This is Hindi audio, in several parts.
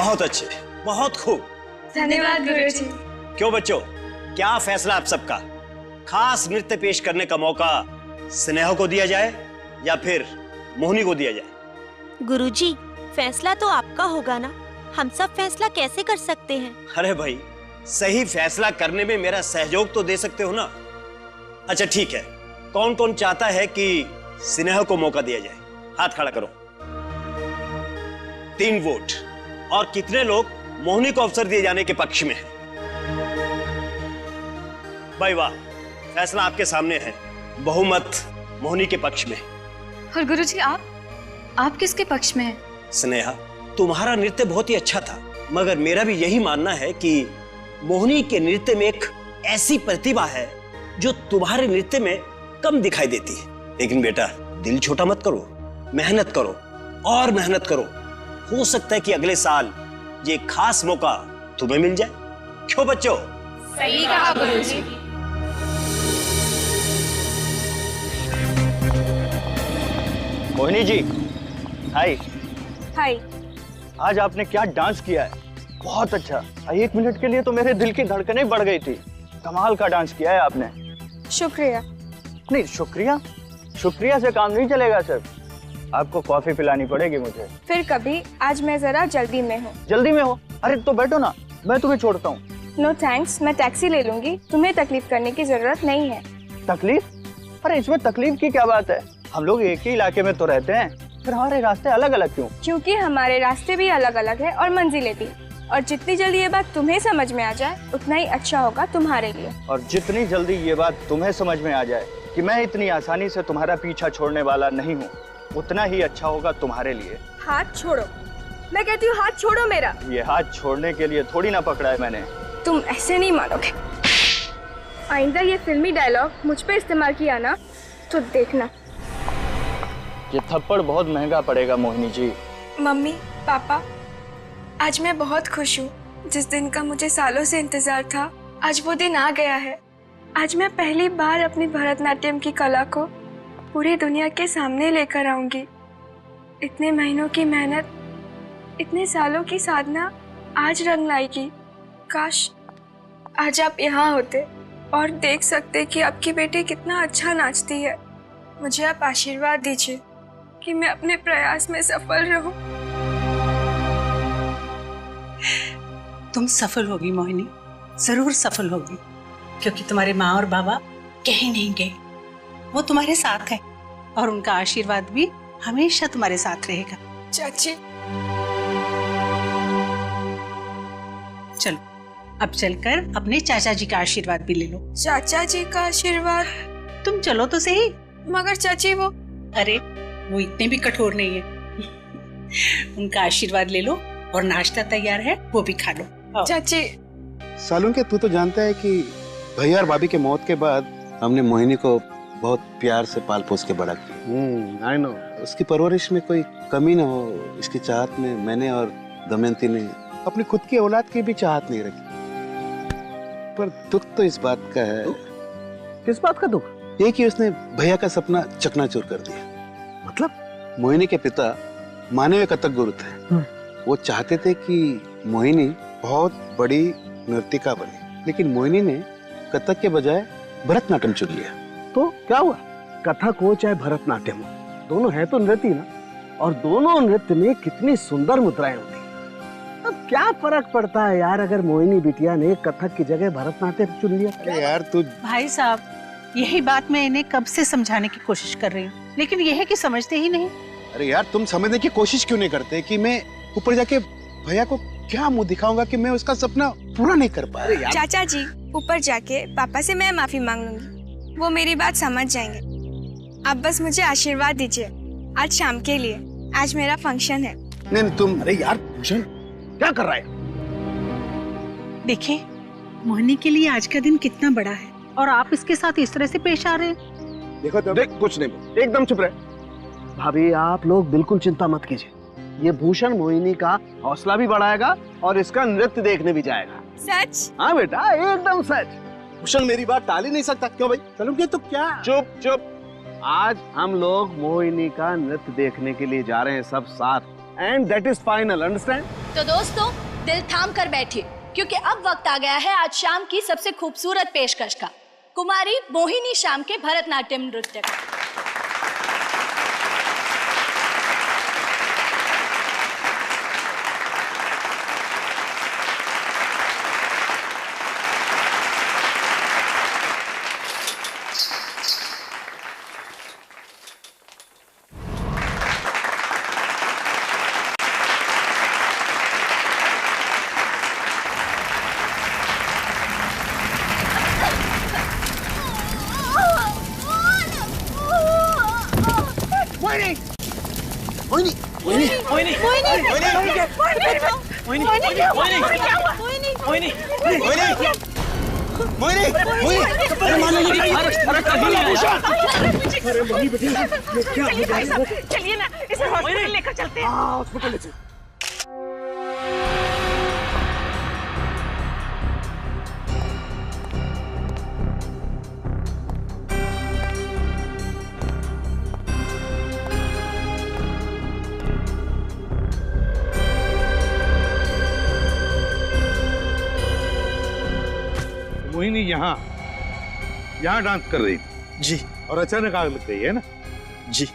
बहुत अच्छे, बहुत खूब। धन्यवाद गुरुजी। क्यों बच्चों, क्या फैसला आप सबका? खास नृत्य पेश करने का मौका स्नेहा को दिया जाए या फिर मोहिनी को दिया जाए? गुरुजी, फैसला तो आपका होगा ना, हम सब फैसला कैसे कर सकते हैं? अरे भाई, सही फैसला करने में मेरा सहयोग तो दे सकते हो ना। अच्छा ठीक है, कौन कौन चाहता है कि स्नेहा को मौका दिया जाए? हाथ खड़ा करो। 3 वोट। और कितने लोग मोहिनी को अवसर दिए जाने के पक्ष में हैं? भाई वाह, फैसला आपके सामने है, बहुमत मोहिनी के पक्ष में। और गुरुजी आप किसके पक्ष में हैं? स्नेहा, तुम्हारा नृत्य बहुत ही अच्छा था, मगर मेरा भी यही मानना है कि मोहिनी के नृत्य में एक ऐसी प्रतिभा है जो तुम्हारे नृत्य में कम दिखाई देती है। लेकिन बेटा, दिल छोटा मत करो, मेहनत करो और मेहनत करो। हो सकता है कि अगले साल ये खास मौका तुम्हें मिल जाए। क्यों बच्चों? सही कहा गुरुजी। मोहिनी जी, हाय। हाय। आज आपने क्या डांस किया है, बहुत अच्छा। 1 मिनट के लिए तो मेरे दिल की धड़कनें बढ़ गई थी। कमाल का डांस किया है आपने। शुक्रिया। नहीं, शुक्रिया से काम नहीं चलेगा सर, आपको कॉफी पिलानी पड़ेगी मुझे। फिर कभी, आज मैं जरा जल्दी में हूँ। जल्दी में हो? अरे तो बैठो ना, मैं तुम्हें छोड़ता हूँ। नो थैंक्स, मैं टैक्सी ले लूंगी, तुम्हें तकलीफ करने की जरूरत नहीं है। तकलीफ? अरे इसमें तकलीफ की क्या बात है, हम लोग एक ही इलाके में तो रहते हैं, फिर हमारे रास्ते अलग अलग क्यों? क्योंकि हमारे रास्ते भी अलग अलग है और मंजिलें भी। और जितनी जल्दी ये बात तुम्हें समझ में आ जाए उतना ही अच्छा होगा तुम्हारे लिए। और जितनी जल्दी ये बात तुम्हें समझ में आ जाए कि मैं इतनी आसानी से तुम्हारा पीछा छोड़ने वाला नहीं हूँ, उतना ही अच्छा होगा तुम्हारे लिए। हाथ छोड़ो, मैं कहती हूँ हाथ छोड़ो मेरा। ये हाथ छोड़ने के लिए थोड़ी ना पकड़ा है मैंने। तुम ऐसे नहीं मानोगे। आइंदा ये फिल्मी डायलॉग मुझ पे इस्तेमाल किया ना तो देखना। ये थप्पड़ बहुत महंगा पड़ेगा मोहिनी जी। मम्मी, पापा, आज मैं बहुत खुश हूँ। जिस दिन का मुझे सालों से इंतजार था, आज वो दिन आ गया है। आज मैं पहली बार अपनी भरतनाट्यम की कला को पूरी दुनिया के सामने लेकर आऊंगी। इतने महीनों की मेहनत, इतने सालों की साधना आज रंग लाएगी। काश आज आप यहाँ होते और देख सकते कि आपकी बेटी कितना अच्छा नाचती है। मुझे आप आशीर्वाद दीजिए कि मैं अपने प्रयास में सफल रहूं। तुम सफल होगी मोहिनी, जरूर सफल होगी, क्योंकि तुम्हारे माँ और बाबा कहीं नहीं गए, वो तुम्हारे साथ है और उनका आशीर्वाद भी हमेशा तुम्हारे साथ रहेगा। चाची, चलो अब चलकर अपने चाचा जी का आशीर्वाद भी ले लो। चाचा जी का आशीर्वाद? तुम चलो तो सही। मगर चाची वो... अरे वो इतने भी कठोर नहीं है। उनका आशीर्वाद ले लो और नाश्ता तैयार है, वो भी खा लो। चाची। सालुंके, तू तो जानता है कि भैया और भाभी के मौत के बाद हमने मोहिनी को बहुत प्यार से पाल पोस के बड़ा किया। आई नो, उसकी परवरिश में कोई कमी ना हो, इसकी चाहत में मैंने और दमयंती ने अपनी खुद की औलाद की भी चाहत नहीं रखी। पर दुख तो इस बात का है। किस बात का दुख? ये कि उसने भैया का सपना चकनाचूर कर दिया। मतलब? मोहिनी के पिता मानवीय कथक गुरु थे। वो चाहते थे कि मोहिनी बहुत बड़ी नर्तिका बने, लेकिन मोहिनी ने कथक के बजाय भरतनाट्यम चुन लिया। तो क्या हुआ? कथक हो चाहे भरतनाट्यम हो, दोनों है तो नृत्य ना, और दोनों नृत्य में कितनी सुंदर मुद्राएं होती। अब क्या फर्क पड़ता है यार, अगर मोहिनी बिटिया ने कथक की जगह भरतनाट्यम चुन लिया। अरे यार तू... भाई साहब, यही बात मैं इन्हें कब से समझाने की कोशिश कर रही हूँ, लेकिन यह है कि समझते ही नहीं। अरे यार, तुम समझने की कोशिश क्यों नहीं करते कि मैं ऊपर जाके भैया को क्या मुंह दिखाऊंगा कि मैं उसका सपना पूरा नहीं कर पा रहा। चाचा जी, ऊपर जाके पापा से मैं माफी मांग लूंगी, वो मेरी बात समझ जाएंगे। आप बस मुझे आशीर्वाद दीजिए आज शाम के लिए, आज मेरा फंक्शन है। नहीं तुम... अरे यार भूषण, क्या कर रहा है? देखिए, मोहिनी के लिए आज का दिन कितना बड़ा है और आप इसके साथ इस तरह से पेश आ रहे हैं। देखो तो... देख, कुछ नहीं, एकदम चुप रहे। भाभी, आप लोग बिल्कुल चिंता मत कीजिए, ये भूषण मोहिनी का हौसला भी बढ़ाएगा और इसका नृत्य देखने भी जाएगा। सच? हाँ बेटा, एकदम सच। भूषण मेरी बात टाल ही नहीं सकता। क्यों भाई? चलो तो क्या? चुप चुप। आज हम लोग मोहिनी का नृत्य देखने के लिए जा रहे हैं, सब साथ। And that is final, understand? तो दोस्तों दिल थाम कर बैठिए, क्योंकि अब वक्त आ गया है आज शाम की सबसे खूबसूरत पेशकश का, कुमारी मोहिनी श्याम के भरतनाट्यम नृत्य का। चलिए ना, इसे हॉस्पिटल लेकर चलते हैं। हॉस्पिटल से मोहिनी यहाँ डांस कर रही थी जी। और अचानक आग लग गई है ना? जी।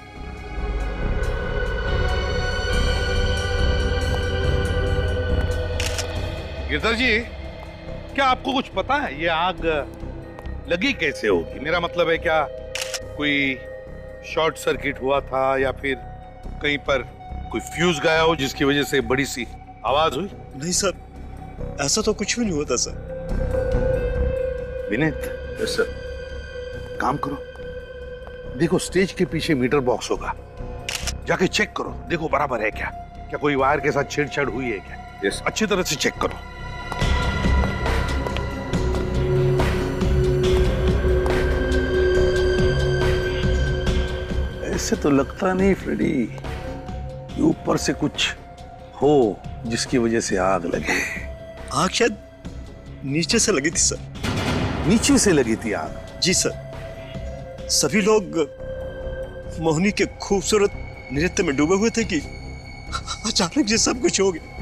गिरधर जी, क्या आपको कुछ पता है ये आग लगी कैसे होगी? मेरा मतलब है क्या कोई शॉर्ट सर्किट हुआ था या फिर कहीं पर कोई फ्यूज गया हो जिसकी वजह से बड़ी सी आवाज हुई? नहीं सर, ऐसा तो कुछ भी नहीं होता सर। विनीत, सर काम करो, देखो स्टेज के पीछे मीटर बॉक्स होगा, जाके चेक करो, देखो बराबर है क्या, क्या कोई वायर के साथ छेड़छाड़ हुई है क्या? यस, अच्छी तरह से चेक करो। ऐसे तो लगता नहीं फ्रेडी कि ऊपर से कुछ हो जिसकी वजह से आग लगे। आग शायद नीचे से लगी थी सर। नीचे से लगी थी आग? जी सर। सभी लोग मोहिनी के खूबसूरत नृत्य में डूबे हुए थे कि अचानक ये सब कुछ हो गया।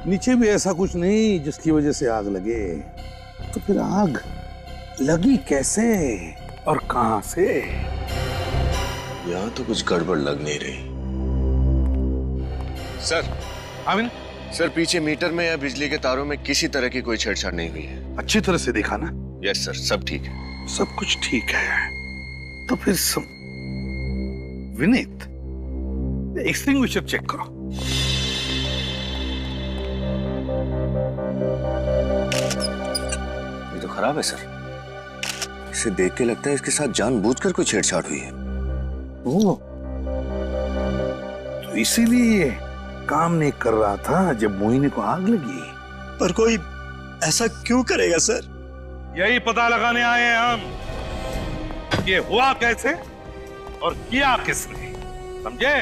नीचे भी ऐसा कुछ नहीं जिसकी वजह से आग लगे, तो फिर आग लगी कैसे और कहां से? यहाँ तो कुछ गड़बड़ लग नहीं रही। सर। आमिन? सर पीछे मीटर में या बिजली के तारों में किसी तरह की कोई छेड़छाड़ नहीं हुई है। अच्छी तरह से देखा ना? यस सर, सब ठीक है। सब कुछ ठीक है तो फिर सब। विनीत, एक्सटिंग्विशर चेक करो। ये तो खराब है सर, इसे देख के लगता है इसके साथ जानबूझकर कोई छेड़छाड़ हुई है। ओह, तो इसीलिए ये काम नहीं कर रहा था जब मोहिनी को आग लगी। पर कोई ऐसा क्यों करेगा सर? यही पता लगाने आए हैं हम, ये हुआ कैसे और किया किसने, समझे?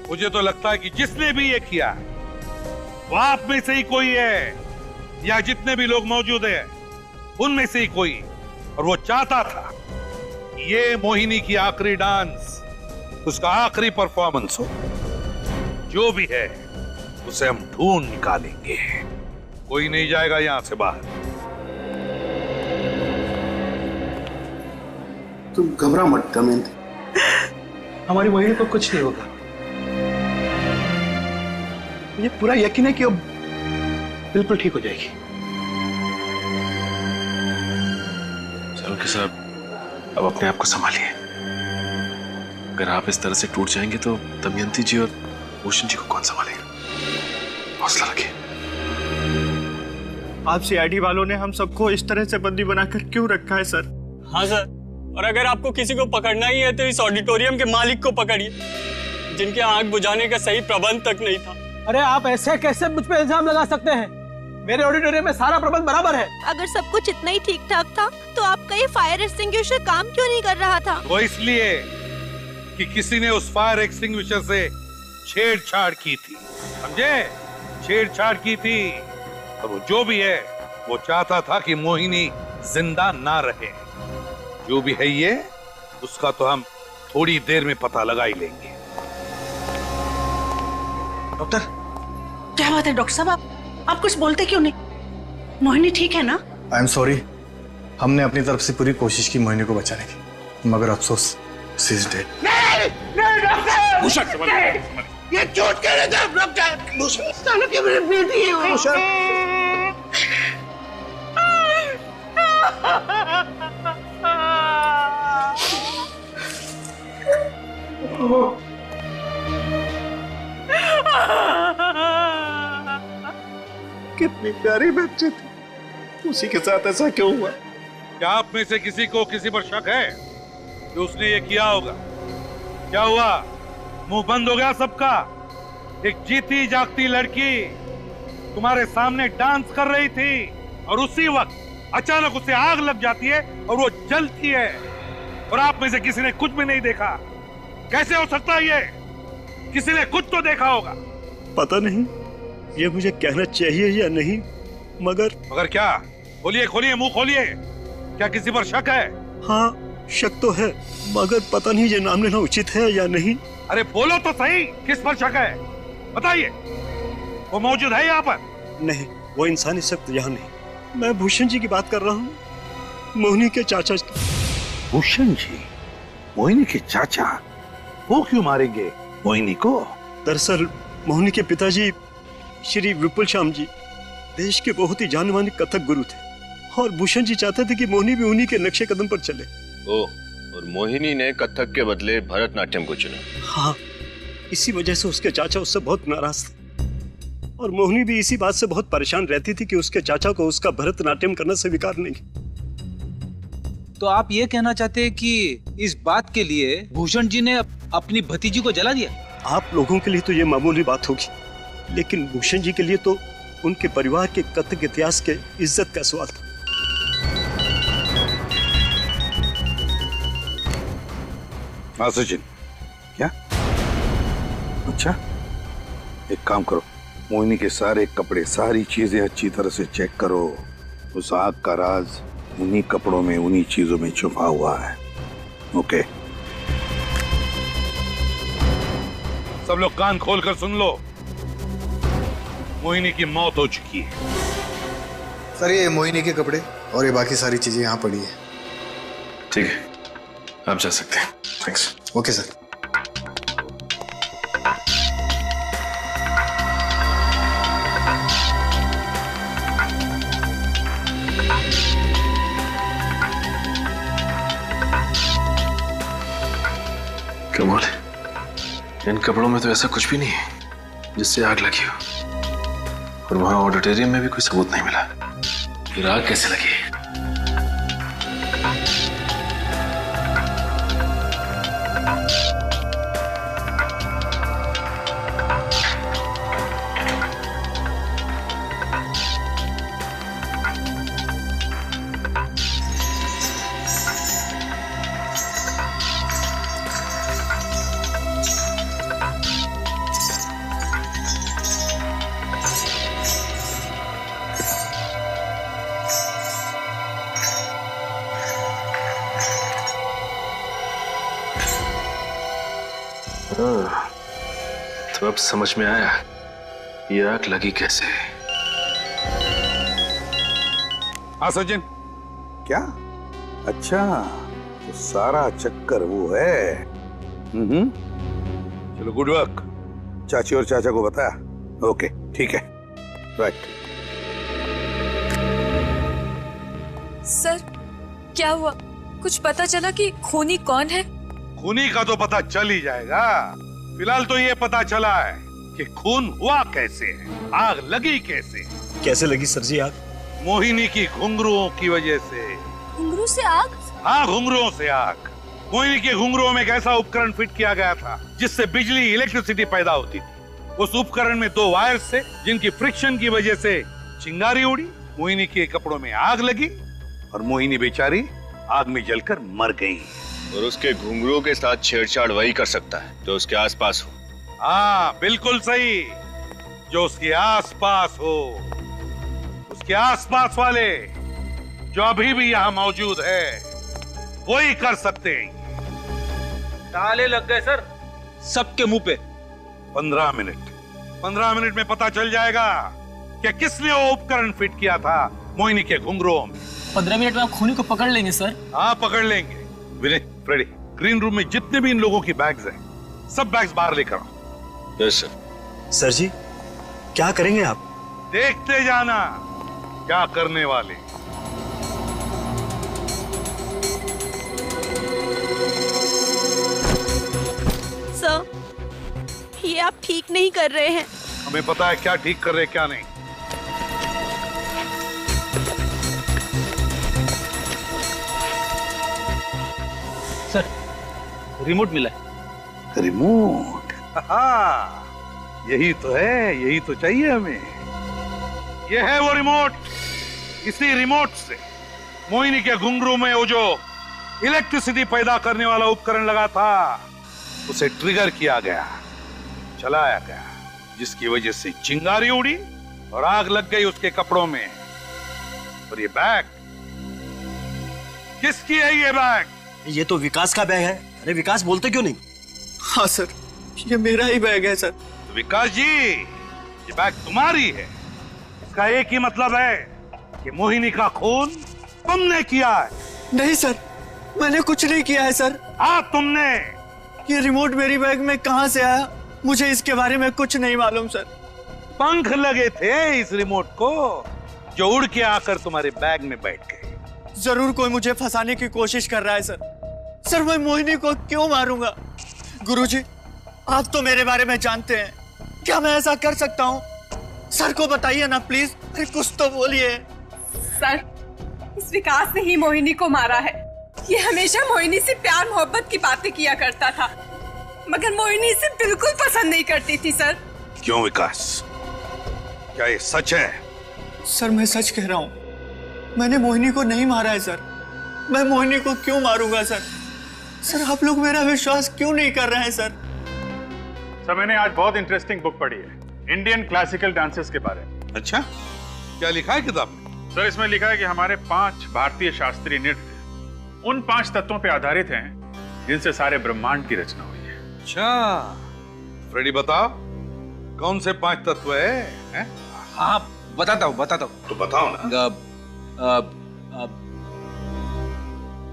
मुझे तो लगता है कि जिसने भी ये किया वो आप में से ही कोई है, या जितने भी लोग मौजूद हैं उनमें से ही कोई। और वो चाहता था कि ये मोहिनी की आखिरी डांस, उसका आखिरी परफॉर्मेंस हो। जो भी है उसे हम ढूंढ निकालेंगे, कोई नहीं जाएगा यहां से बाहर। तुम घबरा मत दमयंती, हमारी मोहिनी को कुछ नहीं होगा। मुझे पूरा यकीन है कि अब बिल्कुल ठीक हो जाएगी। चालुक्य साहब, अब अपने आप को संभालिए। अगर आप इस तरह से टूट जाएंगे तो दमयंती जी और भूषण जी को कौन संभालेगा? हौसला रखिए। आप सीआईडी वालों ने हम सबको इस तरह से बंदी बनाकर क्यों रखा है सर? हाँ सर, और अगर आपको किसी को पकड़ना ही है तो इस ऑडिटोरियम के मालिक को पकड़िए, जिनके आग बुझाने का सही प्रबंध तक नहीं था। अरे आप ऐसे कैसे मुझ पे इल्जाम लगा सकते हैं? मेरे ऑडिटोरियम में सारा प्रबंध बराबर है। अगर सब कुछ इतना ही ठीक ठाक था तो आपका ये फायर एक्सटिंग्विशर काम क्यों नहीं कर रहा था? वो इसलिए कि किसी ने उस फायर एक्सटिंग्विशर से छेड़छाड़ की थी, समझे? छेड़छाड़ की थी। और वो जो भी है वो चाहता था कि मोहिनी जिंदा ना रहे। जो भी है ये, उसका तो हम थोड़ी देर में पता लगा ही लेंगे। डॉक्टर, क्या बात है डॉक्टर साहब, आप कुछ बोलते क्यों नहीं? मोहिनी ठीक है ना? आई एम सॉरी, हमने अपनी तरफ से पूरी कोशिश की मोहिनी को बचाने की, मगर अफसोस शी इज डेड। नहीं डॉक्टर, ये झूठ कह रहे थे आप डॉक्टर। भूषण सालों की मेरी बेटी है भूषण। कितनी प्यारी बच्ची थी, उसी के साथ ऐसा क्यों हुआ? क्या आप में से किसी को किसी पर शक है कि उसने ये किया होगा? क्या हुआ, मुंह बंद हो गया सबका? एक जीती जागती लड़की तुम्हारे सामने डांस कर रही थी और उसी वक्त अचानक उसे आग लग जाती है और वो जलती है, और आप में से किसी ने कुछ भी नहीं देखा। कैसे हो सकता है ये? किसी ने कुछ तो देखा होगा। पता नहीं ये मुझे कहना चाहिए या नहीं, मगर क्या? खोलिए खोलिए, मुंह खोलिए। क्या किसी पर शक है? हाँ, शक तो है, मगर पता नहीं ये नाम लेना उचित है या नहीं। अरे बोलो तो सही, किस पर शक है? बताइए। वो मौजूद है यहाँ पर? नहीं, वो इंसानी शक्ति यहाँ नहीं। मैं भूषण जी की बात कर रहा हूँ, मोहिनी के चाचा की। भूषण जी? मोहिनी के चाचा? वो क्यों मारेंगे मोहिनी को? दरअसल मोहिनी के पिताजी श्री विपुल श्याम जी देश के बहुत ही जाने माने कथक गुरु थे, और भूषण जी चाहते थे कि मोहिनी भी उन्हीं के नक्शे कदम पर चले। और मोहिनी ने कथक के बदले भरतनाट्यम को चुना। हाँ, इसी वजह से उसके चाचा उससे बहुत नाराज थे, और मोहिनी भी इसी बात से बहुत परेशान रहती थी कि उसके चाचा को उसका भरतनाट्यम करना स्वीकार नहीं। तो आप ये कहना चाहते हैं कि इस बात के लिए भूषण जी ने अपनी भतीजी को जला दिया? आप लोगों के लिए तो ये मामूली बात होगी, लेकिन भूषण जी के लिए तो उनके परिवार के कथक इतिहास के इज्जत का सवाल था। हाँ सचिन, क्या? अच्छा, एक काम करो, मोहिनी के सारे कपड़े, सारी चीजें अच्छी तरह से चेक करो। उस आग का राज उन्हीं कपड़ों में, उन्हीं चीजों में छुपा हुआ है। ओके, सब लोग कान खोलकर सुन लो। मोहिनी की मौत हो चुकी है। सर, ये मोहिनी के कपड़े और ये बाकी सारी चीजें यहाँ पड़ी है। ठीक है, आप जा सकते हैं। थैंक्स। Okay sir. कमाल है, इन कपड़ों में तो ऐसा कुछ भी नहीं है जिससे आग लगी हो, और वहां ऑडिटोरियम में भी कोई सबूत नहीं मिला। फिर आग कैसे लगी? तो अब समझ में आया ये आग लगी कैसे। हाँ सचिन, क्या? अच्छा, तो सारा चक्कर वो है। चलो, गुड वर्क। चाची और चाचा को बताया? ओके, ठीक है, राइट। सर, क्या हुआ? कुछ पता चला कि खूनी कौन है? खूनी का तो पता चल ही जाएगा। फिलहाल तो ये पता चला है कि खून हुआ कैसे है, आग लगी कैसे। कैसे लगी सर जी आग? मोहिनी की घुंघरुओं की वजह से। घुंघरू से आग? हाँ, घुंघरुओं से आग। मोहिनी के घुंघरुओं में एक ऐसा उपकरण फिट किया गया था जिससे बिजली, इलेक्ट्रिसिटी पैदा होती थी। उस उपकरण में 2 वायर्स थे जिनकी फ्रिक्शन की वजह से चिंगारी उड़ी, मोहिनी के कपड़ों में आग लगी और मोहिनी बेचारी आग में जलकर मर गई। और उसके घुंघरू के साथ छेड़छाड़ वही कर सकता है जो उसके आसपास हो। हाँ बिल्कुल सही, जो उसके आसपास हो। उसके आसपास वाले जो अभी भी यहाँ मौजूद है वही कर सकते हैं। ताले लग गए सर सबके मुंह पे। 15 मिनट में पता चल जाएगा कि किसने वो उपकरण फिट किया था मोहिनी के घुंघरूओं में। 15 मिनट में आप खूनी को पकड़ लेंगे सर? हाँ पकड़ लेंगे। विनय, फ्रेडी, ग्रीन रूम में जितने भी इन लोगों की बैग्स हैं, सब बैग्स बाहर लेकर आओ। Yes sir. सर जी क्या करेंगे आप? देखते जाना क्या करने वाले। सर, ये आप ठीक नहीं कर रहे हैं। हमें पता है क्या ठीक कर रहे क्या नहीं। सर, रिमोट मिला है। रिमोट? हाँ, यही तो है, यही तो चाहिए हमें। ये है वो रिमोट। इसी रिमोट से मोहिनी के घुंघरू में वो जो इलेक्ट्रिसिटी पैदा करने वाला उपकरण लगा था उसे ट्रिगर किया गया, चलाया गया, जिसकी वजह से चिंगारी उड़ी और आग लग गई उसके कपड़ों में। और ये बैग किसकी है? ये बैग? ये तो विकास का बैग है। अरे विकास बोलते क्यों नहीं? हाँ सर, ये मेरा ही बैग है सर। तो विकास जी, ये बैग तुम्हारी है। इसका एक ही मतलब है कि मोहिनी का खून तुमने किया है। नहीं सर, मैंने कुछ नहीं किया है सर। हाँ तुमने। ये रिमोट मेरी बैग में कहाँ से आया, मुझे इसके बारे में कुछ नहीं मालूम सर। पंख लगे थे इस रिमोट को जो उड़ के आकर तुम्हारे बैग में बैठ गए। जरूर कोई मुझे फंसाने की कोशिश कर रहा है सर। सर मैं मोहिनी को क्यों मारूंगा? गुरुजी, आप तो मेरे बारे में जानते हैं, क्या मैं ऐसा कर सकता हूँ? सर को बताइए ना प्लीज। अरे कुछ तो बोलिए। सर, इस विकास ने ही मोहिनी को मारा है। ये हमेशा मोहिनी से प्यार मोहब्बत की बातें किया करता था, मगर मोहिनी इसे बिल्कुल पसंद नहीं करती थी सर। क्यों विकास, क्या ये सच है? सर मैं सच कह रहा हूँ, मैंने मोहिनी को नहीं मारा है सर। मैं मोहिनी को क्यों मारूंगा सर? सर आप लोग मेरा विश्वास क्यों नहीं कर रहे हैं सर? सर मैंने आज बहुत इंटरेस्टिंग बुक पढ़ी है, इंडियन क्लासिकल डांसेस के बारे में। अच्छा, क्या लिखा है किताब में? सर इसमें लिखा है कि हमारे 5 भारतीय शास्त्रीय नृत्य उन 5 तत्वों पे आधारित हैं जिनसे सारे ब्रह्मांड की रचना हुई है। अच्छा, फ्रेडी बताओ कौन से 5 तत्व है? हाँ बताता हूँ। तो बताओ ना।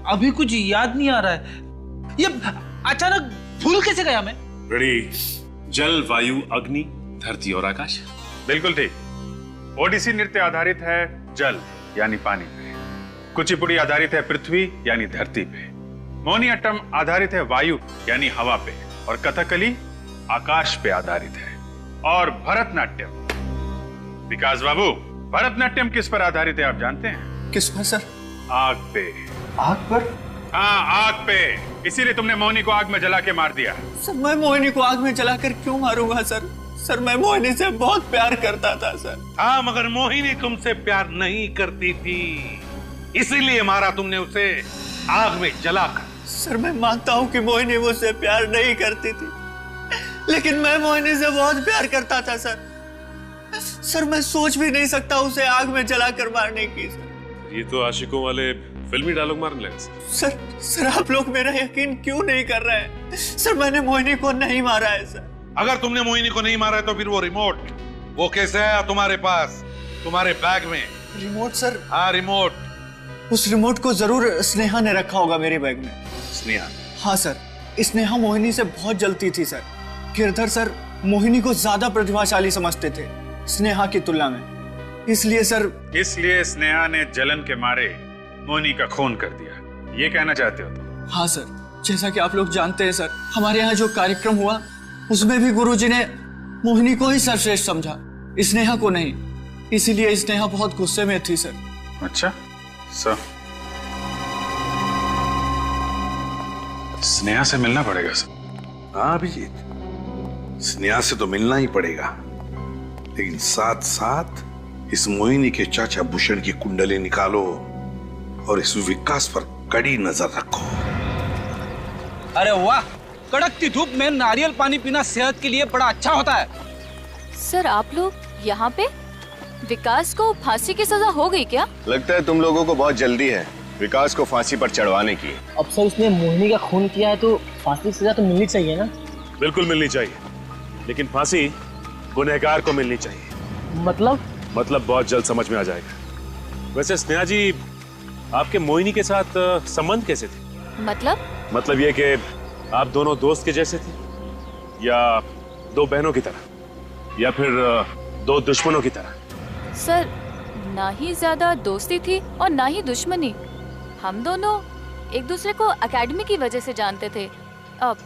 अभी कुछ याद नहीं आ रहा है। ये अचानक भूल कैसे गया मैं? रेडी, जल, वायु, अग्नि, धरती और आकाश। बिल्कुल ठीक। ओडिसी नृत्य आधारित है जल यानी पानी पे, कुचिपुड़ी आधारित है पृथ्वी यानी धरती पे, मोहिनीअट्टम आधारित है वायु यानी हवा पे, और कथकली आकाश पे आधारित है। और भरतनाट्यम, विकास बाबू, भरतनाट्यम किस पर आधारित है आप जानते हैं? किस पर सर? आग पे। आग पर? हाँ आग पे, इसीलिए तुमने मोहिनी को आग में जला के मार दिया। सर मैं मोहिनी को आग में जलाकर क्यों मारूंगा सर? सर मैं मोहिनी से बहुत प्यार करता था सर। हाँ मगर मोहिनी तुमसे प्यार नहीं करती थी, इसीलिए मारा तुमने उसे आग में जलाकर। सर मैं मानता हूँ कि मोहिनी मुझसे प्यार नहीं करती थी, लेकिन मैं मोहिनी से बहुत प्यार करता था सर। सर मैं सोच भी नहीं सकता उसे आग में जलाकर मारने की सर। ये तो आशिकों वाले फिल्मी डायलॉग मारने लगे। सर आप लोग मेरा यकीन क्यों नहीं कर रहे हैं? सर मैंने मोहिनी को नहीं मारा है सर। अगर तुमने मोहिनी को नहीं मारा है तो फिर वो रिमोट वो कैसे आया तुम्हारे पास, तुम्हारे बैग में? Remote sir? हाँ रिमोट। उस रिमोट को जरूर स्नेहा ने रखा होगा मेरे बैग में। स्नेहा? हाँ सर, स्नेहा मोहिनी से बहुत जलती थी सर। गिरधर सर मोहिनी को ज्यादा प्रतिभाशाली समझते थे स्नेहा की तुलना में, इसलिए सर। इसलिए स्नेहा ने जलन के मारे मोहिनी का खून कर दिया, ये कहना चाहते हो तुम? हाँ सर, जैसा कि आप लोग जानते हैं सर, हमारे यहाँ जो कार्यक्रम हुआ उसमें भी गुरुजी ने मोहिनी को ही सर्वश्रेष्ठ समझा, स्नेहा को नहीं। इसीलिए स्नेहा बहुत गुस्से में थी सर। अच्छा सर, स्नेहा से मिलना पड़ेगा सर। हाँ अभिजीत, स्नेहा से तो मिलना ही पड़ेगा, लेकिन साथ साथ इस मोहिनी के चाचा भूषण की कुंडली निकालो और इस विकास पर कड़ी नजर रखो। अरे वाह, कड़कती धूप में नारियल पानी पीना सेहत के लिए बड़ा अच्छा होता है। सर आप लोग यहाँ पे? विकास को फांसी की सजा हो गई क्या? लगता है तुम लोगों को बहुत जल्दी है विकास को फांसी पर चढ़वाने की। अब सर उसने मोहिनी का खून किया है तो फांसी की सजा तो मिलनी चाहिए ना? बिल्कुल मिलनी चाहिए, लेकिन फांसी गुनहगार को मिलनी चाहिए। मतलब बहुत जल्द समझ में आ जाएगा। वैसे स्नेहा जी, आपके मोहिनी के साथ संबंध कैसे थे? मतलब ये कि आप दोनों दोस्त के जैसे थे, या दो बहनों की तरह, या फिर दो दुश्मनों की तरह? सर ना ही ज्यादा दोस्ती थी और ना ही दुश्मनी। हम दोनों एक दूसरे को एकेडमी की वजह से जानते थे। अब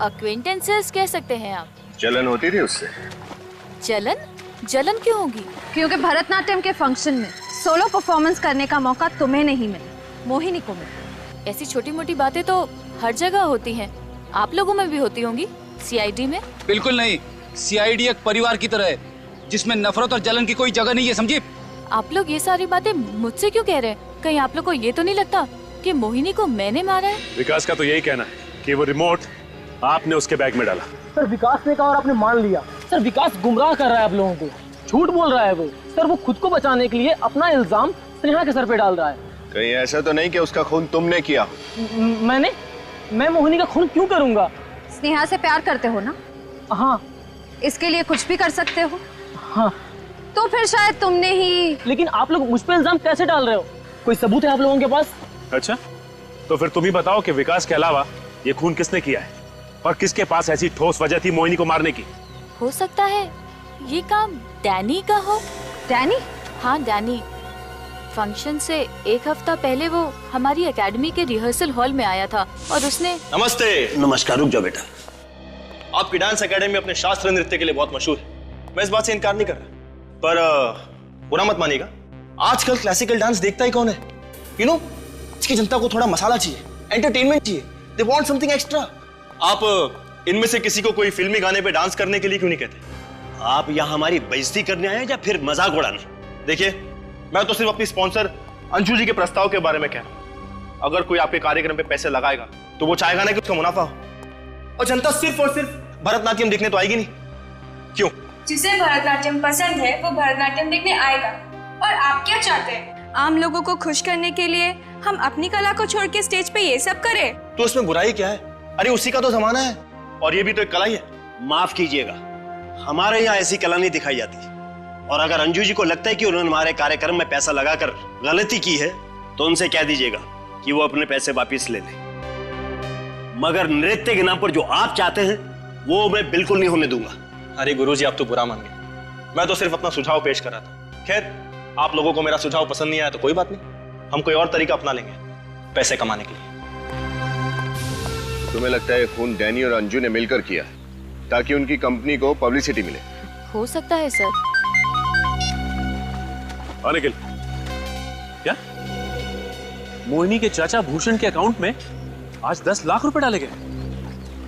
अक्वेंटेंसेस कह सकते हैं आप। जलन होती थी उससे? जलन क्यों होगी? क्योंकि भरतनाट्यम के फंक्शन में सोलो परफॉर्मेंस करने का मौका तुम्हें नहीं मिला, मोहिनी को मिला। ऐसी छोटी मोटी बातें तो हर जगह होती हैं। आप लोगों में भी होती होंगी, सीआईडी में। बिल्कुल नहीं, सीआईडी एक परिवार की तरह है जिसमें नफरत और जलन की कोई जगह नहीं है, समझी? आप लोग ये सारी बातें मुझसे क्यों कह रहे हैं? कहीं आप लोग को ये तो नहीं लगता कि मोहिनी को मैंने मारा है? विकास का तो यही कहना है कि वो रिमोट आपने उसके बैग में डाला। सर विकास ने कहा और आपने मान लिया। सर विकास गुमराह कर रहा है आप लोगों को, झूठ बोल रहा है वो। सर वो खुद को बचाने के लिए अपना इल्जाम स्नेहा के सर पे डाल रहा है। कहीं ऐसा तो नहीं कि उसका खून तुमने किया? मैं मोहिनी का खून क्यों करूंगा? स्नेहा से प्यार करते हो ना? हाँ। इसके लिए कुछ भी कर सकते हो? हाँ। तो फिर शायद तुमने ही। लेकिन आप लोग मुझ पे इल्जाम कैसे डाल रहे हो? कोई सबूत है आप लोगों के पास? अच्छा, तो फिर तुम ही बताओ कि विकास के अलावा ये खून किसने किया है और किसके पास ऐसी ठोस वजह थी मोहिनी को मारने की? हो सकता है ये काम डैनी का हो। डैनी? हाँ डैनी। फंक्शन से एक हफ्ता पहले वो हमारी एकेडमी के रिहर्सल हॉल में आया था और उसने। नमस्ते। नमस्कार। रुक जाओ बेटा। आपकी डांस एकेडमी अपने शास्त्रीय नृत्य के लिए बहुत मशहूर है, मैं इस बात से इनकार नहीं कर रहा, पर बुरा मत मानिएगा, आजकल क्लासिकल डांस देखता ही कौन है? इसकी जनता को थोड़ा मसाला चाहिए, एंटरटेनमेंट चाहिए, दे वांट समथिंग एक्स्ट्रा। आप इनमें से किसी को कोई फिल्मी गाने पे डांस करने के लिए क्यों नहीं कहते? आप यहाँ हमारी बेइज्जती करने आए या फिर मजाक उड़ाने? देखिए, मैं तो सिर्फ अपनी स्पॉन्सर अंशु जी के प्रस्ताव के बारे में कह रहा हूं। अगर कोई आपके कार्यक्रम पे पैसे लगाएगा तो वो चाहेगा ना कि उसका मुनाफा हो, और जनता सिर्फ और सिर्फ भरतनाट्यम देखने तो आएगी नहीं। क्यों? जिसे भरतनाट्यम पसंद है वो भरतनाट्यम देखने आएगा। और आप क्या चाहते हैं? आम लोगों को खुश करने के लिए हम अपनी कला को छोड़ के स्टेज पे ये सब करें? तो उसमें बुराई क्या है? अरे उसी का तो जमाना है, और ये भी तो एक कला ही है। माफ कीजिएगा, हमारे यहाँ ऐसी कला नहीं दिखाई जाती। और अगर अंजू जी को लगता है कि उन्होंने हमारे कार्यक्रम में पैसा लगाकर गलती की है तो उनसे कह दीजिएगा कि वो अपने पैसे वापस ले लें। मगर नृत्य के नाम पर जो आप चाहते हैं वो मैं बिल्कुल नहीं होने दूंगा। अरे गुरुजी, आप तो बुरा मान गए, मैं तो सिर्फ अपना सुझाव पेश कर रहा था। खैर, आप लोगों को मेरा सुझाव पसंद नहीं आया तो कोई बात नहीं, हम कोई और तरीका अपना लेंगे पैसे कमाने के लिए। तुम्हें लगता है खून डैनी और अंजू ने मिलकर किया ताकि उनकी कंपनी को पब्लिसिटी मिले? हो सकता है सर। निखिल, क्या मोहिनी के चाचा भूषण के अकाउंट में आज 10 लाख रुपए डाले गए?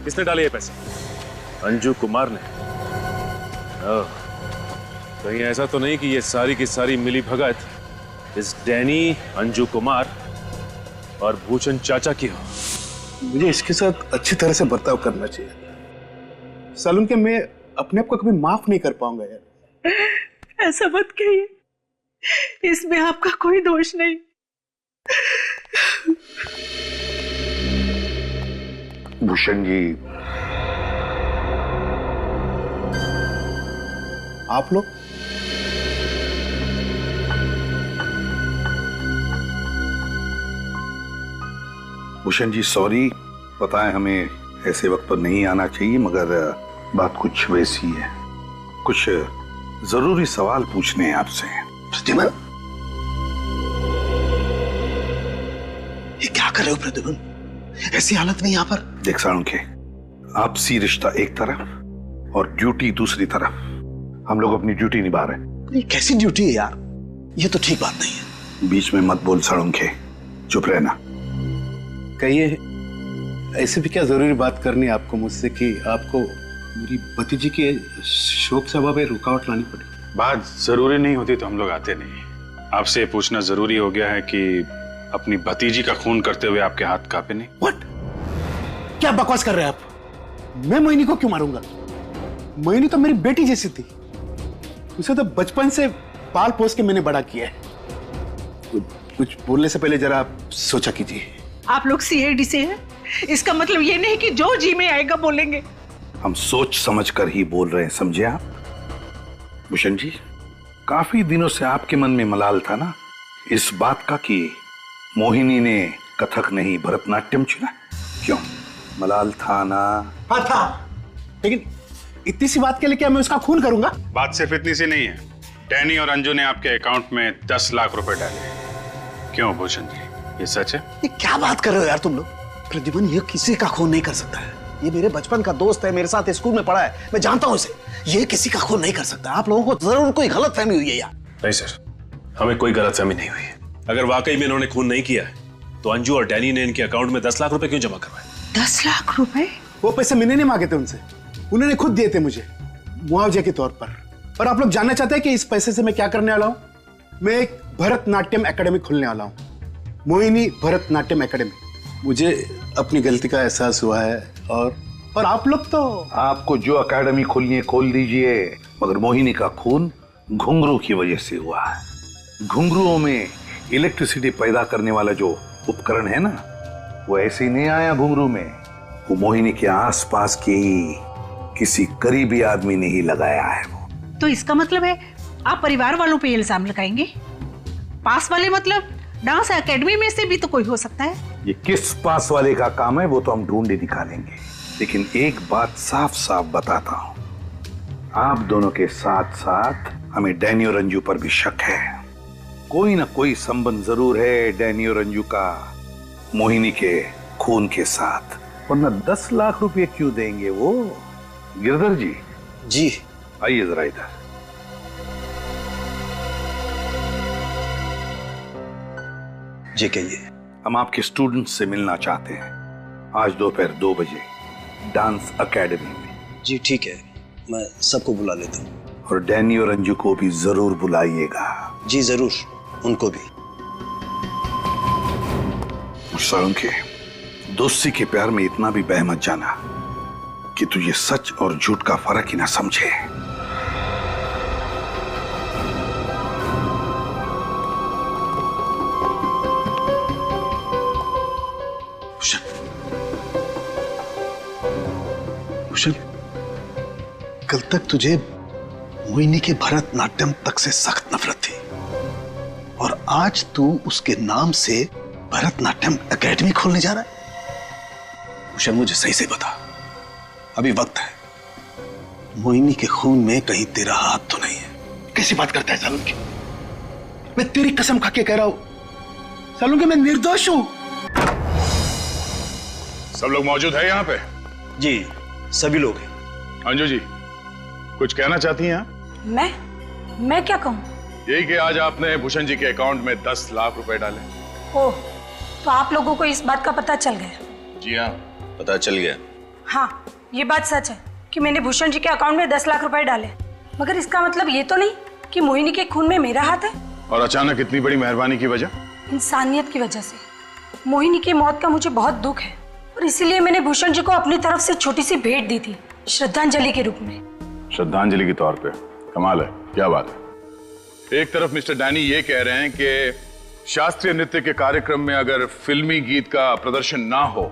किसने डाले ये पैसे? अंजू कुमार ने। कहीं ऐसा तो नहीं कि ये सारी की सारी मिली भगत इस डैनी, अंजू कुमार और भूषण चाचा की हो? मुझे इसके साथ अच्छी तरह से बर्ताव करना चाहिए। सालून के मैं अपने आप को कभी माफ नहीं कर पाऊंगा यार। ऐसा मत कहिए, इसमें आपका कोई दोष नहीं। भूषण जी, आप लोग भूषण जी सॉरी, पता है हमें ऐसे वक्त पर नहीं आना चाहिए, मगर बात कुछ वैसी है। कुछ जरूरी सवाल पूछने हैं आपसे। प्रतिभन, ये क्या कर रहे हो प्रतिभन? ऐसी हालत में यहाँ पर? देख साळुंखे, आपसी रिश्ता एक तरफ और ड्यूटी दूसरी तरफ। हम लोग अपनी ड्यूटी निभा रहे हैं। ये कैसी ड्यूटी है यार? ये तो ठीक बात नहीं है। बीच में मत बोल साळुंखे, चुप रहना। कहिए, ऐसे भी क्या जरूरी बात करनी है आपको मुझसे कि आपको मेरी भतीजी के शोक सभा में रुकावट लानी पड़ी? बात जरूरी नहीं होती तो हम लोग आते नहीं। आपसे ये पूछना जरूरी हो गया है कि अपनी भतीजी का खून करते हुए आपके हाथ कांपे नहीं? व्हाट? क्या बकवास कर रहे हैं आप? मैं मोहिनी को क्यों मारूंगा? मोहिनी तो मेरी बेटी जैसी थी। उसे तो बचपन से पाल पोस के मैंने बड़ा किया है। कुछ बोलने से पहले जरा सोचा कीजिए। आप लोग सीआईडी से हैं, इसका मतलब ये नहीं कि जो जी में आएगा बोलेंगे। हम सोच समझ कर ही बोल रहे हैं, समझे आप? भूषण जी, काफी दिनों से आपके मन में मलाल था ना इस बात का कि मोहिनी ने कथक नहीं भरतनाट्यम चुना। क्यों? मलाल था ना? हाँ था, लेकिन इतनी सी बात के लिए क्या मैं उसका खून करूंगा? बात सिर्फ इतनी सी नहीं है। डैनी और अंजू ने आपके अकाउंट में 10 लाख रुपए डाले। क्यों भूषण जी, ये सच है? ये क्या बात कर रहे हो यार तुम लोग? प्रद्युमन, ये किसी का खून नहीं कर सकता है। ये मेरे बचपन का दोस्त है, मेरे साथ स्कूल में पढ़ा है, मैं जानता हूँ इसे। ये किसी का खून नहीं कर सकता। आप लोगों को जरूर कोई गलतफहमी हुई है यार। नहीं सर, हमें कोई गलतफहमी नहीं हुई है। अगर वाकई में इन्होंने खून नहीं किया है तो अंजू और डैनी ने इनके अकाउंट में 10 लाख रुपए क्यों जमा करवाए? 10 लाख रुपए? वो पैसे मैंने नहीं मांगे थे उनसे, उन्होंने खुद दिए थे मुझे मुआवजे के तौर पर। और आप लोग जानना चाहते हैं कि इस पैसे से मैं क्या करने वाला हूँ? मैं एक भरतनाट्यम एकेडमी खोलने वाला हूँ, मोहिनी भरतनाट्यम एकेडमी। मुझे अपनी गलती का एहसास हुआ है और आप लोग तो आपको जो एकेडमी खोलनी है खोल दीजिए, मगर मोहिनी का खून घुंघरू की वजह से हुआ है। घुंघरुओं में इलेक्ट्रिसिटी पैदा करने वाला जो उपकरण है ना, वो ऐसे ही नहीं आया घुंघरू में, वो मोहिनी के आसपास के ही किसी करीबी आदमी ने ही लगाया है वो। तो इसका मतलब है आप परिवार वालों पे इल्जाम लगाएंगे? पास वाले मतलब डांस एकेडमी में से भी तो कोई हो सकता है। ये किस पास वाले का काम है वो तो हम ढूंढ निकालेंगे, लेकिन एक बात साफ साफ बताता हूं, आप दोनों के साथ साथ हमें डैनी और अंजू पर भी शक है। कोई ना कोई संबंध जरूर है डैनी और अंजू का मोहिनी के खून के साथ, वरना 10 लाख रुपए क्यों देंगे वो? गिरधर जी। जी आइए जरा इधर। जी कहिए। हम आपके स्टूडेंट्स से मिलना चाहते हैं आज दोपहर 2 बजे डांस एकेडमी में। जी ठीक है, मैं सबको बुला लेता हूँ। और डैनी और अंजू को भी जरूर बुलाइएगा। जी जरूर, उनको भी। के दोस्ती के प्यार में इतना भी बह मत जाना कि तुझे सच और झूठ का फर्क ही ना समझे। भूषण, कल तक तुझे मोहिनी के भरतनाट्यम तक से सख्त नफरत थी और आज तू उसके नाम से भरतनाट्यम एकेडमी खोलने जा रहा है। भूषण, मुझे सही से बता, अभी वक्त है। मोहिनी के खून में कहीं तेरा हाथ तो नहीं है? कैसी बात करता है सालुंकी? मैं तेरी कसम खा के कह रहा हूं सालुंकी, मैं निर्दोष हूं। सब लोग मौजूद है यहाँ पे? जी सभी लोग हैं। अंजू जी, कुछ कहना चाहती हैं? मैं क्या कहूँ? यही कि आज आपने भूषण जी के अकाउंट में 10 लाख रुपए डाले। ओह, तो आप लोगों को इस बात का पता चल गया? जी हाँ, पता चल गया। हाँ, ये बात सच है कि मैंने भूषण जी के अकाउंट में 10 लाख रुपए डाले, मगर इसका मतलब ये तो नहीं कि मोहिनी के खून में मेरा हाथ है। और अचानक इतनी बड़ी मेहरबानी की वजह? इंसानियत की वजह से। मोहिनी की मौत का मुझे बहुत दुख है और इसीलिए मैंने भूषण जी को अपनी तरफ से छोटी सी भेंट दी थी, श्रद्धांजलि के रूप में। श्रद्धांजलि के तौर पे? कमाल है, क्या बात है। एक तरफ मिस्टर डैनी ये कह रहे हैं कि शास्त्रीय नृत्य के कार्यक्रम में अगर फिल्मी गीत का प्रदर्शन ना हो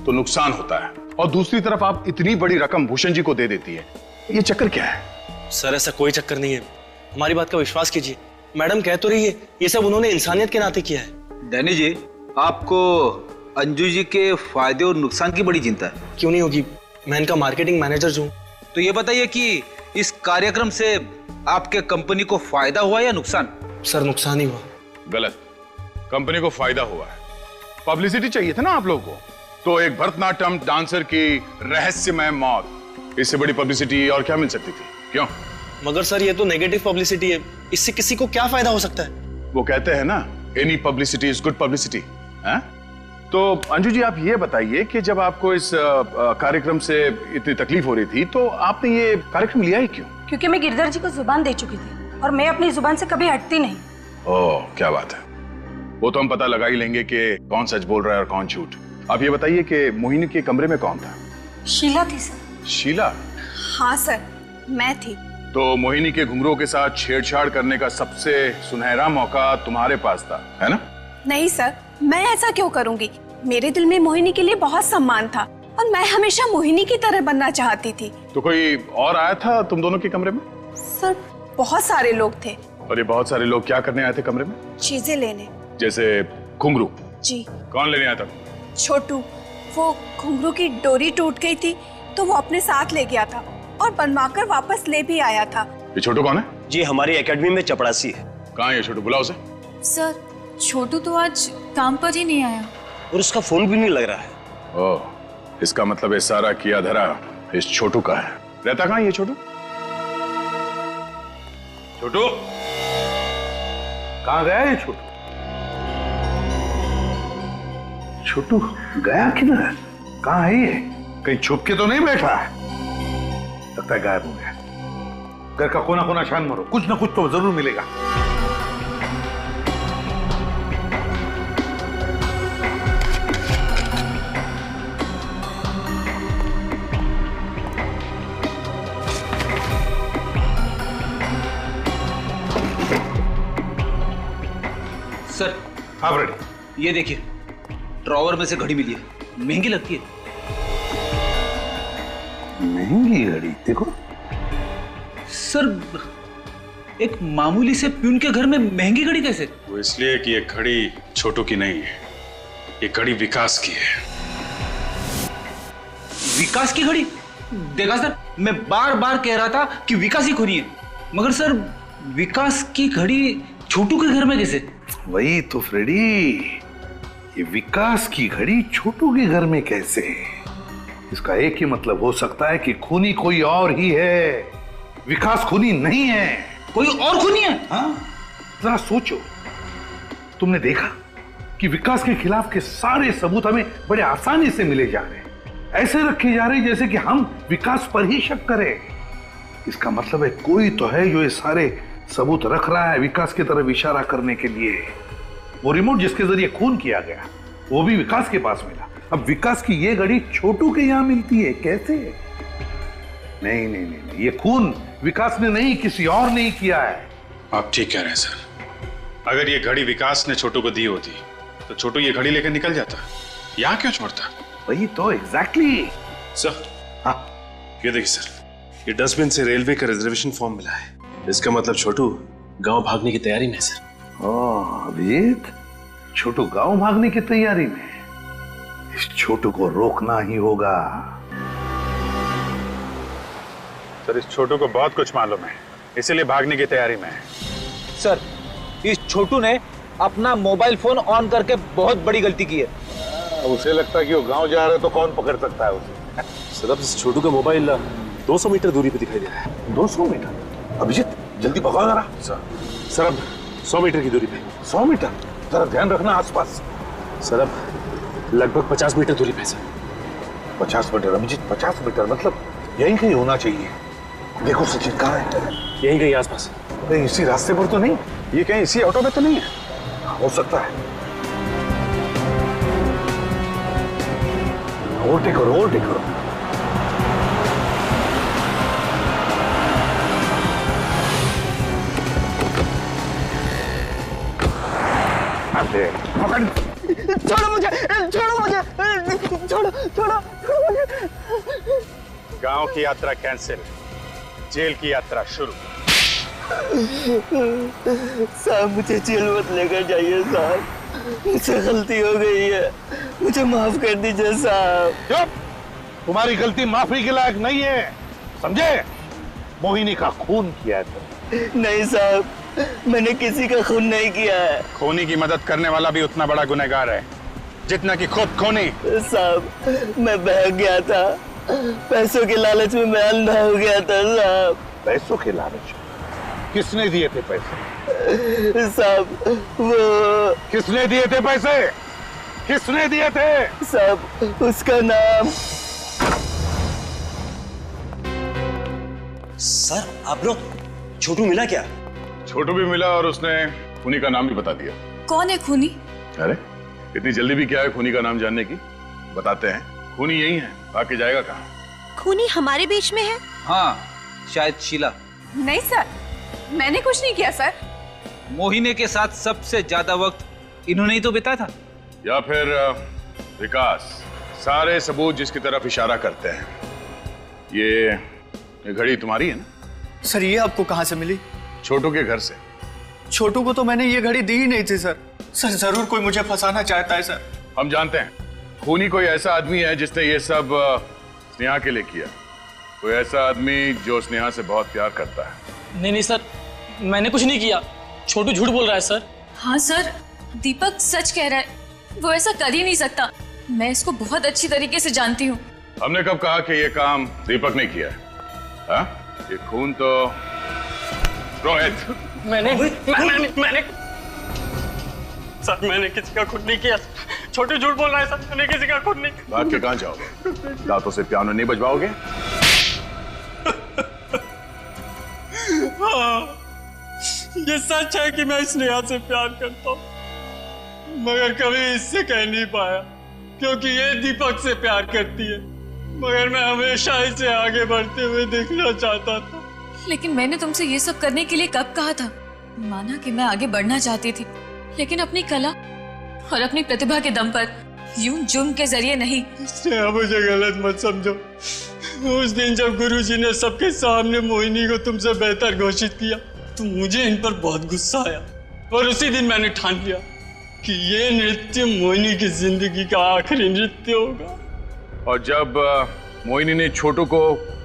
तो नुकसान होता है, और दूसरी तरफ आप इतनी बड़ी रकम भूषण जी को दे देती है। ये चक्कर क्या है? सर ऐसा कोई चक्कर नहीं है, हमारी बात का विश्वास कीजिए। मैडम कह तो रही है ये सब उन्होंने इंसानियत के नाते किया है। डैनी जी, आपको अंजू जी के फायदे और नुकसान की बड़ी चिंता है। क्यों नहीं होगी, मैं इनका मार्केटिंग मैनेजर हूँ। तो ये बताइए कि इस कार्यक्रम से आपके कंपनी को फायदा हुआ या नुकसान? सर नुकसान ही हुआ। गलत, कंपनी को फायदा हुआ है। पब्लिसिटी चाहिए था ना आप लोगों को, तो एक भरतनाट्यम डांसर की रहस्यमय मौत, इससे बड़ी पब्लिसिटी और क्या मिल सकती थी? क्यों? मगर सर ये तो नेगेटिव पब्लिसिटी है, इससे किसी को क्या फायदा हो सकता है? वो कहते हैं ना, any publicity is good publicity. तो अंजू जी, आप ये बताइए कि जब आपको इस कार्यक्रम से इतनी तकलीफ हो रही थी तो आपने ये कार्यक्रम लिया ही क्यों? क्योंकि मैं गिरधर जी को जुबान दे चुकी थी और मैं अपनी जुबान से कभी हटती नहीं। ओह, क्या बात है। वो तो हम पता लगा ही लेंगे कि कौन सच बोल रहा है और कौन झूठ। आप ये बताइए कि मोहिनी के कमरे में कौन था? शीला थी सर। शीला? हाँ सर, मैं थी। तो मोहिनी के घुंघरूओं के साथ छेड़छाड़ करने का सबसे सुनहरा मौका तुम्हारे पास था, है ना? नहीं सर, मैं ऐसा क्यों करूंगी? मेरे दिल में मोहिनी के लिए बहुत सम्मान था और मैं हमेशा मोहिनी की तरह बनना चाहती थी। तो कोई और आया था तुम दोनों के कमरे में? सर, बहुत सारे लोग थे। और ये बहुत सारे लोग क्या करने आए थे कमरे में? चीजें लेने। जैसे घुंघरू? जी। कौन लेने आया था? छोटू। वो घुंघरू की डोरी टूट गई थी तो वो अपने साथ ले गया था और बनवाकर वापस ले भी आया था। ये छोटू कौन है? जी, हमारी एकेडमी में चपड़ासी है। कहाँ है ये छोटू? बुलाओ उसे। सर, छोटू तो आज काम पर ही नहीं आया और उसका फोन भी नहीं लग रहा है। ओह, इसका मतलब ये सारा किया धरा इस छोटू का है। रहता कहाँ ये छोटू? छोटू कहाँ गया ये छोटू? छोटू गया किधर? कहाँ है ये? कहीं छुप के तो नहीं बैठा है? लगता है गायब हो गया। घर का कोना कोना छान मारो, कुछ ना कुछ तो जरूर मिलेगा। सर। हाँ रेडी। ये देखिए, ड्रॉवर में से घड़ी मिली है, महंगी लगती है। महंगी घड़ी? देखो सर, एक मामूली से प्यून के घर में महंगी घड़ी कैसे? वो इसलिए कि ये घड़ी छोटू की नहीं है, ये घड़ी विकास की है। विकास की घड़ी? देखा सर, मैं बार बार कह रहा था कि विकास ही खूनी है, मगर सर विकास की घड़ी छोटू के घर में कैसे? वही तो फ्रेडी, ये विकास की घड़ी छोटू के घर में कैसे? इसका एक ही मतलब हो सकता है कि खूनी कोई और ही है, विकास खूनी नहीं है। कोई और खूनी है? हाँ, जरा सोचो। तुमने देखा कि विकास के खिलाफ के सारे सबूत हमें बड़े आसानी से मिले जा रहे हैं, ऐसे रखे जा रहे हैं जैसे कि हम विकास पर ही शक करें। इसका मतलब है कोई तो है जो ये सारे सबूत रख रहा है विकास की तरफ इशारा करने के लिए। वो रिमोट जिसके जरिए खून किया गया वो भी विकास के पास मिला। अब विकास की ये घड़ी छोटू के यहां मिलती है, कैसे? नहीं नहीं नहीं, ये खून विकास ने नहीं, किसी और ने किया है। आप ठीक कह रहे हैं सर। अगर ये घड़ी विकास ने छोटू को दी होती तो छोटू ये घड़ी लेकर निकल जाता, यहाँ क्यों छोड़ता? वही तो, एग्जैक्टली। सर, हाँ, ये देखिए सर, ये डस्टबिन से रेलवे का रिजर्वेशन फॉर्म मिला है। इसका मतलब छोटू गांव भागने की तैयारी में है सर। ओह अभिजीत, छोटू गांव भागने की तैयारी में? इस छोटू को रोकना ही होगा। सर, इस छोटू को बहुत कुछ मालूम है, इसीलिए भागने की तैयारी में है। सर, इस छोटू ने अपना मोबाइल फोन ऑन करके बहुत बड़ी गलती की है। उसे लगता है कि वो गांव जा रहा है तो कौन पकड़ सकता है उसे? सर, अब इस छोटू का मोबाइल 200 मीटर दूरी पे दिखाई दे रहा है। 200 मीटर? अभिजीत जल्दी भगा जरा। सर अब 100 मीटर की दूरी पे। 100 मीटर? जरा ध्यान रखना आसपास। सर अब लगभग 50 मीटर दूरी पे सर। 50 मीटर अभिजीत? 50 मीटर मतलब यहीं कहीं होना चाहिए। देखो सचिन कहाँ है? यहीं कहीं आसपास। कहीं इसी रास्ते पर तो नहीं? ये कहीं इसी ऑटो में तो नहीं है? हो सकता है। ओवरटेक करो, ओवरटेक करो। छोड़ो मुझे, छोड़ो मुझे, छोड़ो छोड़ो मुझे। गांव की यात्रा कैंसिल, जेल की यात्रा शुरू। साहब मुझे जेल मत लेकर जाइए साहब, मुझसे गलती हो गई है, मुझे माफ कर दीजिए साहब। चुप! तुम्हारी गलती माफी के लायक नहीं है, समझे? मोहिनी का खून किया है तुमने। नहीं साहब, मैंने किसी का खून नहीं किया है। खूनी की मदद करने वाला भी उतना बड़ा गुनहगार है जितना कि खुद खूनी। साहब मैं बहक गया था, पैसों के लालच में मैं अंधा हो गया था साहब। पैसों के लालच? किसने दिए थे पैसे? साहब वो किसने दिए थे पैसे? किसने दिए थे? साहब उसका नाम सर आप लोग छोटू मिला क्या? छोटू भी मिला और उसने खूनी का नाम भी बता दिया। कौन है खूनी? अरे इतनी जल्दी भी क्या है खूनी का नाम जानने की? बताते हैं, खूनी यही है, भाग के जाएगा कहाँ? खूनी हमारे बीच में है? हाँ, शायद शीला। नहीं सर, मैंने कुछ नहीं किया सर। मोहिनी के साथ सबसे ज्यादा वक्त इन्होंने ही तो बिताया था। या फिर विकास? सारे सबूत जिसकी तरफ इशारा करते हैं। ये घड़ी तुम्हारी है ना? सर ये आपको कहाँ से मिली? छोटू के घर से। छोटू को तो मैंने ये घड़ी दी ही नहीं थी सर। सर जरूर कोई मुझे फंसाना चाहता है सर। हम जानते हैं खूनी कोई ऐसा आदमी है जिसने ये सब स्नेहा के लिए किया। कोई ऐसा आदमी जो स्नेहा से बहुत प्यार करता है। नहीं सर, मैंने कुछ नहीं किया। छोटू झूठ बोल रहा है सर। हाँ सर, दीपक सच कह रहा है। वो ऐसा कर ही नहीं सकता। मैं इसको बहुत अच्छी तरीके से जानती हूँ। हमने कब कहा कि ये काम दीपक ने किया है? हाँ? ये खून तो रोहित। मैंने सर, मैंने किसी का खून नहीं किया। छोटू झूठ बोल रहा है सर, मैंने किसी का खून नहीं किया। भाग के कहाँ जाओगे? दांतों से पियानो नहीं बजवाओगे? हाँ, ये सच है कि मैं स्नेहा से प्यार करता हूँ, मगर कभी इससे कह नहीं पाया क्योंकि ये दीपक से प्यार करती है। मगर मैं हमेशा इसे आगे बढ़ते हुए देखना चाहता था। लेकिन मैंने तुमसे ये सब करने के लिए कब कहा था? माना कि मैं आगे बढ़ना चाहती थी, लेकिन अपनी कला और अपनी प्रतिभा के दम पर, यूं जुर्म के जरिए नहीं। स्नेहा, मुझे गलत मत समझो। उस दिन जब गुरुजी ने सबके सामने मोहिनी को तुमसे बेहतर घोषित किया तो मुझे इन पर बहुत गुस्सा आया और उसी दिन मैंने ठान लिया कि ये नृत्य मोहिनी की जिंदगी का आखिरी नृत्य होगा। और जब मोहिनी ने छोटू को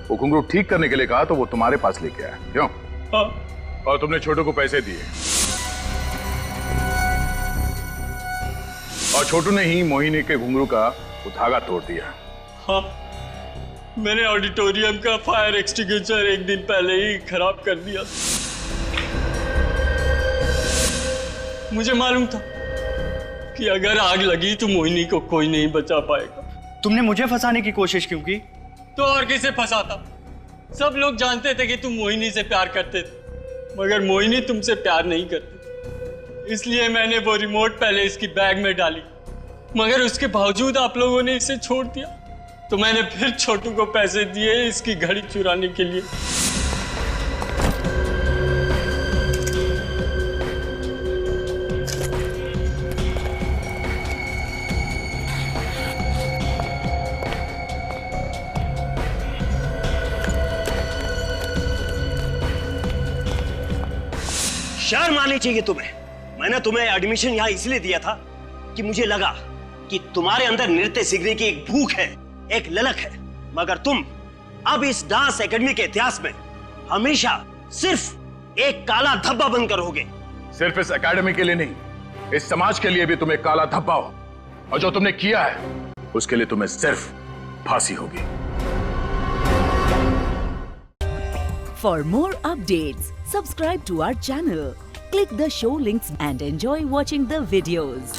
वो घुंघरू ठीक करने के लिए कहा तो वो तुम्हारे पास लेके आया, क्यों? हाँ। और तुमने छोटू को पैसे दिए और छोटू ने ही मोहिनी के घुंघरू का वो धागा तोड़ दिया। हाँ, मैंने ऑडिटोरियम का फायर एक्सटिंग्विशर एक दिन पहले ही खराब कर दिया। मुझे मालूम था कि अगर आग लगी तो मोहिनी को कोई नहीं बचा पाएगा। तुमने मुझे फंसाने की कोशिश क्यों की? तो और किसे फंसाता? सब लोग जानते थे कि तुम मोहिनी से प्यार करते थे, मगर मोहिनी तुमसे प्यार नहीं करती। इसलिए मैंने वो रिमोट पहले इसकी बैग में डाली, मगर उसके बावजूद आप लोगों ने इसे छोड़ दिया। तो मैंने फिर छोटू को पैसे दिए इसकी घड़ी चुराने के लिए। शर्म आनी चाहिए तुम्हें। मैंने तुम्हें एडमिशन यहाँ इसलिए दिया था कि मुझे लगा कि तुम्हारे अंदर नृत्य सीखने की एक भूख है, एक ललक है। मगर तुम अब इस डांस एकेडमी के इतिहास में हमेशा सिर्फ एक काला धब्बा बनकर रहोगे। सिर्फ इस एकेडमी के लिए नहीं, इस समाज के लिए भी तुम एक काला धब्बा हो, और जो तुमने किया है उसके लिए तुम्हें सिर्फ फांसी होगी। For more updates, subscribe to our channel, click the show links and enjoy watching the videos.